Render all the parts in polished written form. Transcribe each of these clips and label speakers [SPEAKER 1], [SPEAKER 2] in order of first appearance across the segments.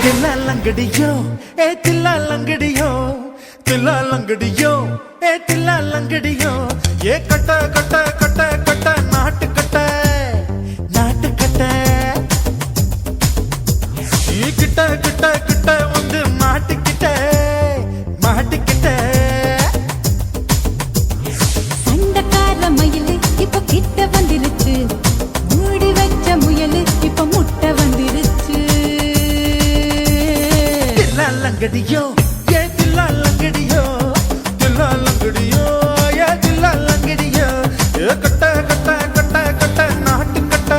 [SPEAKER 1] தில்லாலங்கடியோ ஏ தில்லாலங்கடியோ தில்லாலங்கடியோ ஏ தில்லாலங்கடியோ ஏ கட்ட கட்ட கட்ட கட்ட நாட்டு கட்ட நாட்டு கட்ட நீ கிட்ட கிட்ட கிட்ட வந்து மாட்டிக்கிட்ட மாட்டிக்கிட்ட
[SPEAKER 2] சண்டக்கார மயிலு இப்ப கிட்ட வந்துருச்சு மூடி வச்ச முயலு இப்ப முட்டை வந்துருச்சு
[SPEAKER 1] தில்லாலங்கடியோ ஏ தில்லாலங்கடியோ தில்லாலங்கடியோ ஏ தில்லாலங்கடியோ ஏ கட்ட கட்ட கட்ட கட்ட நாட்டு கட்ட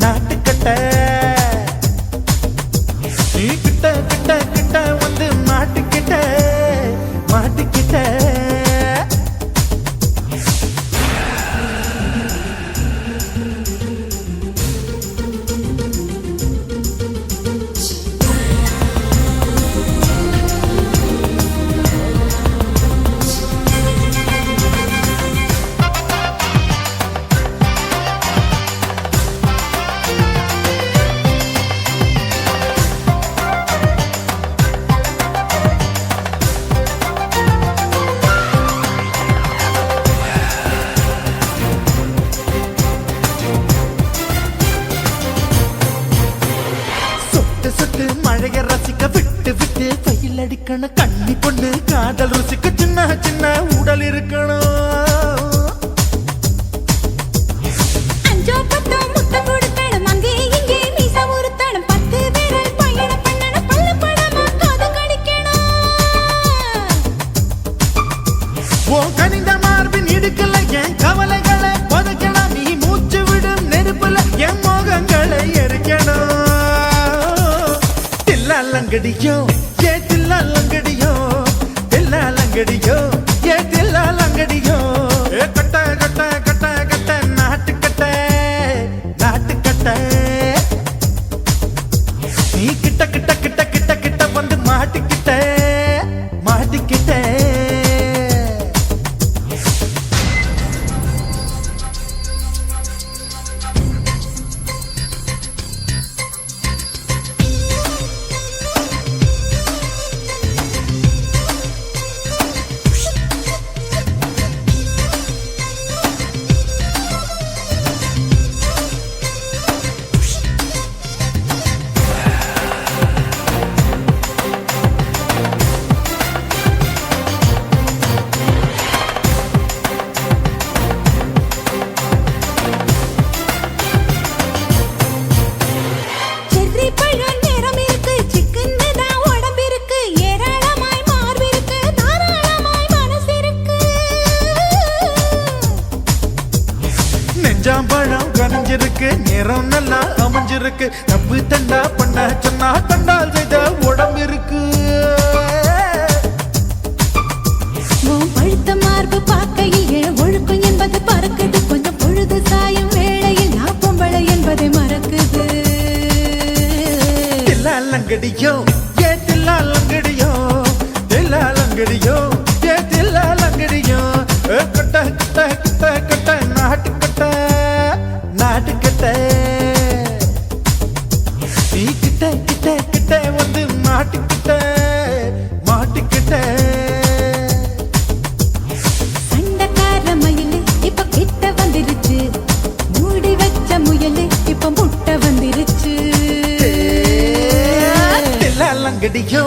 [SPEAKER 1] நாட்டு கட்ட நீ கிட்ட கிட்ட கிட்ட வந்து மாட்டிக்கிட்ட மாட்டிக்கிட்ட சுட்டு மழைய ரசிக்க விட்டு விட்டு வெயில் அடிக்கணும் கண்ணி பொண்ணு காதல் ருசிக்க சின்ன சின்ன உடல் இருக்கணும் கனிந்த மார்பின் இடுக்கல என் கவலைகளை புதைக்கணும் நீ மூச்சு விடும் நெருப்புல என் மோகங்களை எரிக்கணும் தில்லாலங்கடியோ ஏ தில்லாலங்கடியோ தில்லாலங்கடியோ ஏ தில்லாலங்கடியோ ஏ கட்ட கட்ட கட்ட கட்ட நாட்டு கட்ட நாட்டு கட்ட நீ கிட்ட கிட்ட கிட்ட கிட்ட கிட்ட வந்து மாட்டிக்கிட்ட மாட்டிக்கிட்ட பழம் கனிஞ்சிருக்கு நேரம் நல்லா அமைஞ்சிருக்கு தப்பு தண்டா பண்ண சொன்னா தண்டால் செய்த உடம்பு இருக்கு
[SPEAKER 2] பழுத்த மார்பு பார்க்கையில் ஒழுக்கம் என்பது பறக்குது கொஞ்சம் பொழுது சாயும் வேளையில் நான் பொம்பளை என்பதை மறக்குது
[SPEAKER 1] தில்லாலங்கடியோ ஏ தில்லாலங்கடியோ தில்லாலங்கடியோ ஏ தில்லாலங்கடியோ கட்ட கட்ட கட்ட கட்ட நாட்டு கட்ட நாட்டு கட்ட நீ கிட்ட கிட்ட கிட்ட வந்து மாட்டிக்கிட்ட மாட்டிக்கிட்ட
[SPEAKER 2] சண்டக்கார மயிலு இப்ப கிட்ட வந்துருச்சு மூடி வச்ச முயலு இப்ப முட்டை வந்துருச்சு
[SPEAKER 1] தில்லாலங்கடியோ